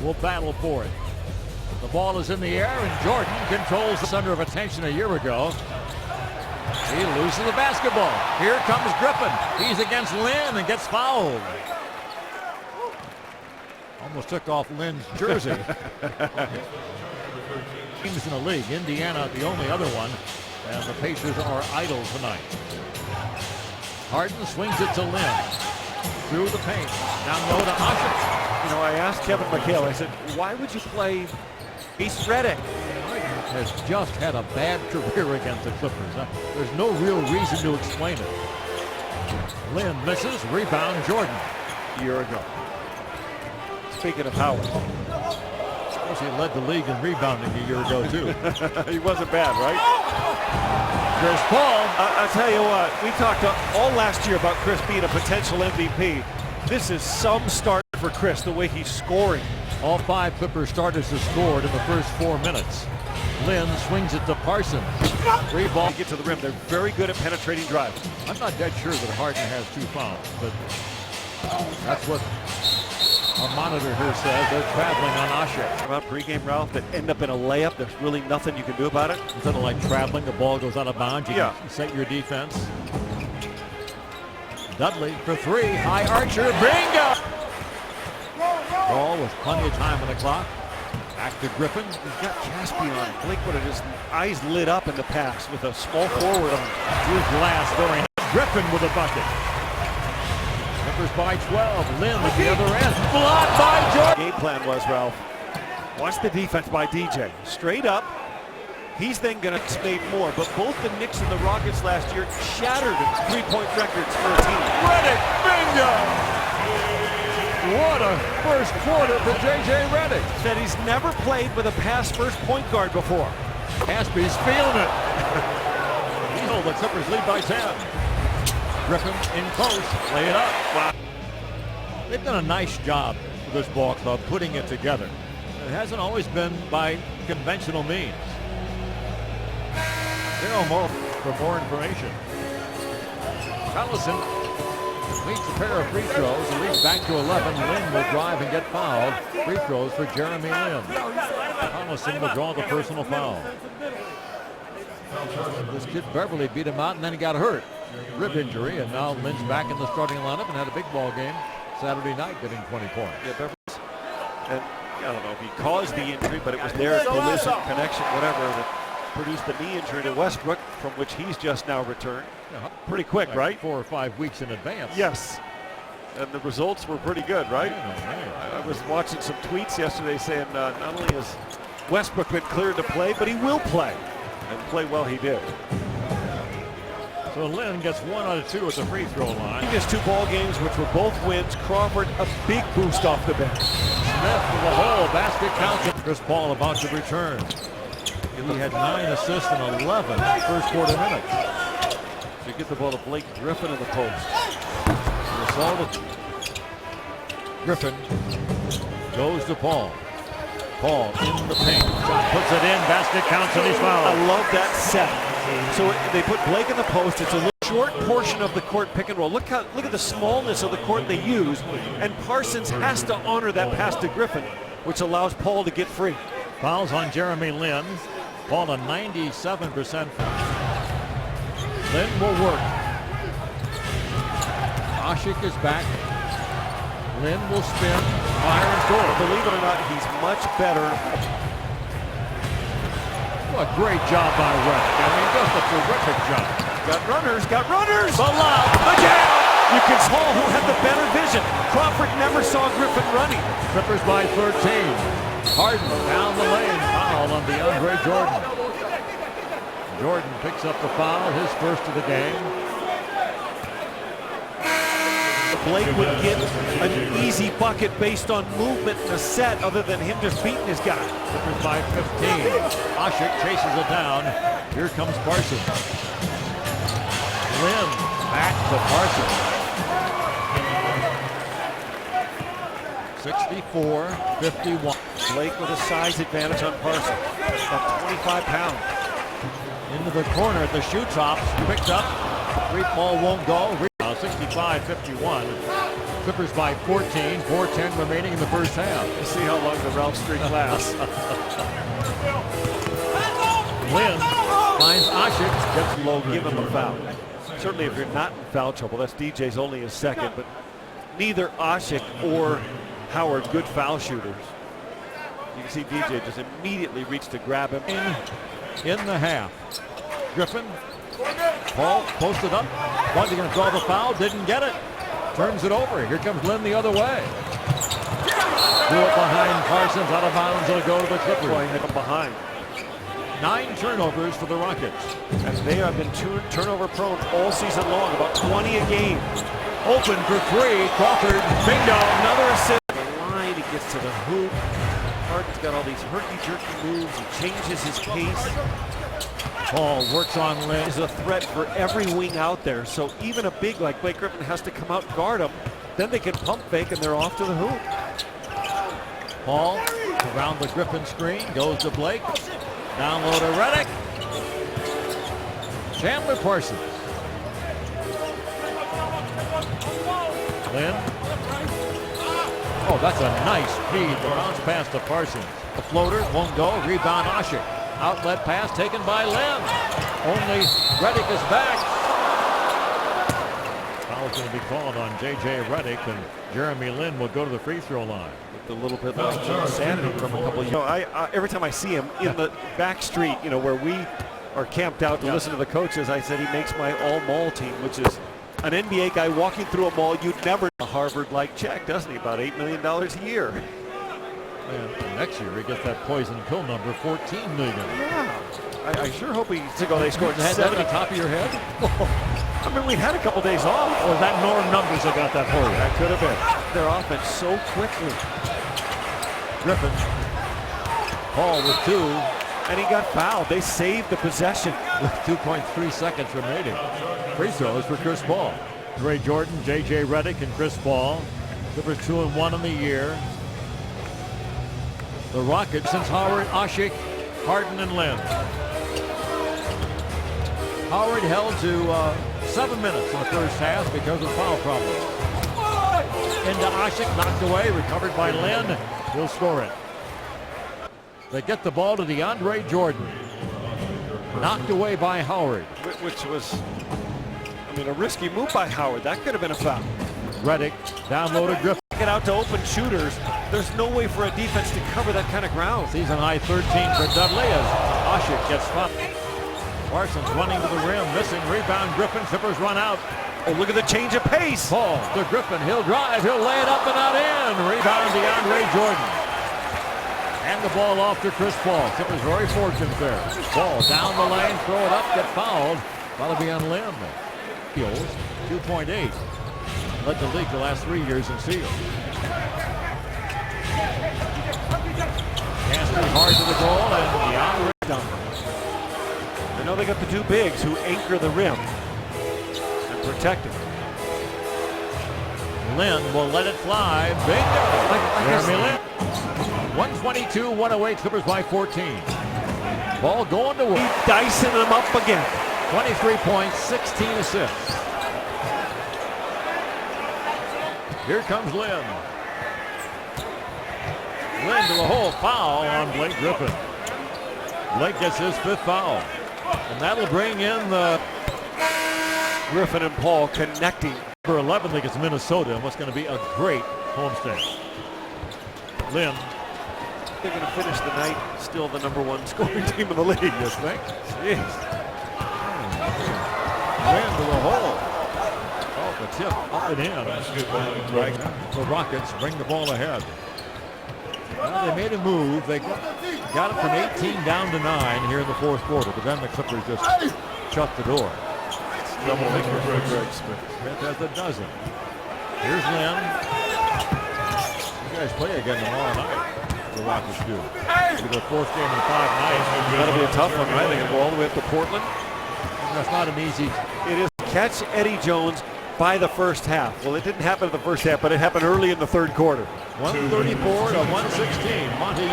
will battle for it. The ball is in the air, and Jordan controls the center of attention a year ago. He loses the basketball. Here comes Griffin. He's against Lin and gets fouled. Almost took off Lin's jersey. Teams in the league. Indiana, the only other one. And the Pacers are idle tonight. Harden swings it to Lin. Through the paint. Down low to Otoh. You know, I asked Kevin McHale, I said, why would you play Ace Reddick? Has just had a bad career against the Clippers. There's no real reason to explain it. Lin misses. Rebound Jordan. A year ago. Speaking of Howard. Of course, he led the league in rebounding a year ago, too. He wasn't bad, right? Chris Paul. I'll tell you what, we talked all last year about Chris being a potential MVP. This is some start for Chris, the way he's scoring. All 5 Clippers starters have scored in the first 4 minutes. Lin swings it to Parsons. Free ball. They get to the rim. They're very good at penetrating drives. I'm not dead sure that Harden has 2 fouls, but that's what our monitor here says. They're traveling on Oshik. About pregame, Ralph, that end up in a layup. There's really nothing you can do about it. Instead of like traveling, the ball goes out of bounds. You can set your defense. Dudley for 3. High archer. Bingo! Ball with plenty of time on the clock. Back to Griffin. He's got Caspi on it. Blake would have his eyes lit up in the pass with a small forward on Drew Glass going. Griffin with a bucket. Clippers by 12. Lin at the other end. Blocked by Jordan. Game plan was, Ralph. Watch the defense by DJ. Straight up. He's then going to make more. But both the Knicks and the Rockets last year shattered 3-point records for a team. Redick, bingo! What a first quarter for J.J. Redick. Said he's never played with a pass-first point guard before. Caspi's feeling it. The Clippers lead by 10. Griffin in close, lay it up. Wow. They've done a nice job for this ball club putting it together. It hasn't always been by conventional means. Daryl Moore for more information. Collison completes a pair of free throws and leads back to 11. Lin will drive and get fouled. Free throws for Jeremy Lin. Collison will draw the personal foul. This kid Beverly beat him out and then he got hurt. Rib injury, and now Lin's back in the starting lineup and had a big ball game Saturday night, getting 20 points. Yeah, Beverly. And I don't know if he caused the injury, but it was their collision, connection, whatever, that produced the knee injury to Westbrook, from which he's just now returned. Pretty quick, like right? 4 or 5 weeks in advance. Yes. And the results were pretty good, right? I was watching some tweets yesterday saying not only has Westbrook been cleared to play, but he will play. And play well he did. So Lin gets 1 out of 2 at the free throw line. Previous 2 ball games, which were both wins. Crawford a big boost off the bench. Smith with the hole, basket counts. Chris Paul about to return. He had 9 assists in 11 first quarter minutes. To get the ball to Blake Griffin in the post. The result of Griffin goes to Paul. Paul in the paint. Shot puts it in. Basket counts and he's fouled. I love that set. So they put Blake in the post. It's a little short portion of the court pick and roll. Look at the smallness of the court they use. And Parsons has to honor that pass to Griffin, which allows Paul to get free. Fouls on Jeremy Lin. Paul a 97%. Lin will work. Oshik is back. Lin will spin, fire and score. Believe it or not, he's much better. What a great job by Redick. I mean, just a terrific job. Got runners. The lob, the jam. You can tell who had the better vision. Crawford never saw Griffin running. Clippers by 13. Harden down the lane, foul on DeAndre Jordan. Jordan picks up the foul, his first of the game. Blake would get an easy bucket based on movement in the set other than him just beating his guy. Clippers by 15. Oshik chases it down. Here comes Parsons. Lin back to Parsons. 64-51. Blake with a size advantage on Parsons. At 25 pounds. Into the corner, the shoe tops picked up. Free ball won't go. 65-51. Clippers by 14, 4:10 remaining in the first half. Let's see how long the Ralph streak lasts. Lin finds Asik, Gets low, give him a foul. Certainly if you're not in foul trouble, that's DJ's only his second, but neither Asik or Howard good foul shooters. You can see DJ just immediately reach to grab him. in the half. Griffin, Paul posted up, wanted to draw the foul, didn't get it. Turns it over. Here comes Lin the other way. Threw it behind Parsons, out of bounds. It'll go to the Clippers. Boy, hit him behind. 9 turnovers for the Rockets. And they have been turnover prone all season long, about 20 a game. Open for 3, Crawford, bingo. Another assist. The line, he gets to the hoop. Harden's got all these herky-jerky moves. He changes his pace. Paul works on Lin. Is a threat for every wing out there. So even a big like Blake Griffin has to come out and guard him. Then they can pump fake and they're off to the hoop. Paul around the Griffin screen, goes to Blake. Down low to Redick. Chandler Parsons. Lin. Oh, that's a nice feed. The bounce pass to Parsons. The floater won't go. Rebound Asik. Outlet pass taken by Lin. Only Redick is back. Foul's going to be called on J.J. Redick, and Jeremy Lin will go to the free throw line. With a little bit of insanity from a couple of years. I every time I see him in the back street, where we are camped out to listen to the coaches, I said he makes my all-mall team, which is an NBA guy walking through a mall. You'd never a Harvard-like check, doesn't he? About $8 million a year. And next year he gets that poison pill number, $14 million. Yeah. I sure hope they scored Had that at the top of your head? I mean, we had a couple days off. Or that Norm numbers that got that for you? That could have been. Their offense so quickly. Griffin. Paul with 2. And he got fouled. They saved the possession. With 2.3 seconds remaining. Free throws for Chris Paul. Ray Jordan, J.J. Redick, and Chris Paul. Clippers 2-1 in the year. The Rockets since Howard, Asik, Harden, and Lin. Howard held to 7 minutes in the first half because of foul problems. Into Asik, knocked away, recovered by Lin. He'll score it. They get the ball to DeAndre Jordan. Knocked away by Howard. Which was, a risky move by Howard. That could have been a foul. Redick down low to Griffin. Get out to open shooters. There's no way for a defense to cover that kind of ground. Season high 13 for Dudley as Asik gets fouled. Parsons running to the rim, missing rebound. Griffin, Clippers run out. Oh, look at the change of pace. Paul to Griffin, he'll drive, he'll lay it up and not in. Rebound DeAndre Jordan. And the ball off to Chris Paul. Clippers very fortunate there. Ball down the lane, throw it up, get fouled. That'll be on Lim. Steals, 2.8. Led the league the last 3 years in steals. Pass too hard to the goal, and DeAndre done. I know they got the 2 bigs who anchor the rim and protect it. Lin will let it fly. Bingo! Jeremy Lin. 122-108, Clippers by 14. Ball going to work. Dicing them up again. 23 points, 16 assists. Here comes Lin. Lin to the hole. Foul on Blake Griffin. Blake gets his 5th foul. And that'll bring in the Griffin and Paul connecting. Number 11 against Minnesota, and what's going to be a great homestand. Lin. They're going to finish the night still the #1 scoring team in the league, you think? Jeez. Lin to the hole. Oh, the tip up and in. Right. The Rockets bring the ball ahead. Well, they made a move. They got it from 18 down to 9 here in the 4th quarter, but then the Clippers just shut the door. Double finger for Greg Smith. Smith has a dozen. Here's Lin. You guys play again tomorrow night. The Rockets do. It'll be their 4th game in 5 nights. That'll be a tough one, right? They can go all the way up to Portland. And that's not an easy. It is catch Eddie Jones by the first half. Well, it didn't happen in the first half, but it happened early in the 3rd quarter. 134 to 116. Monty.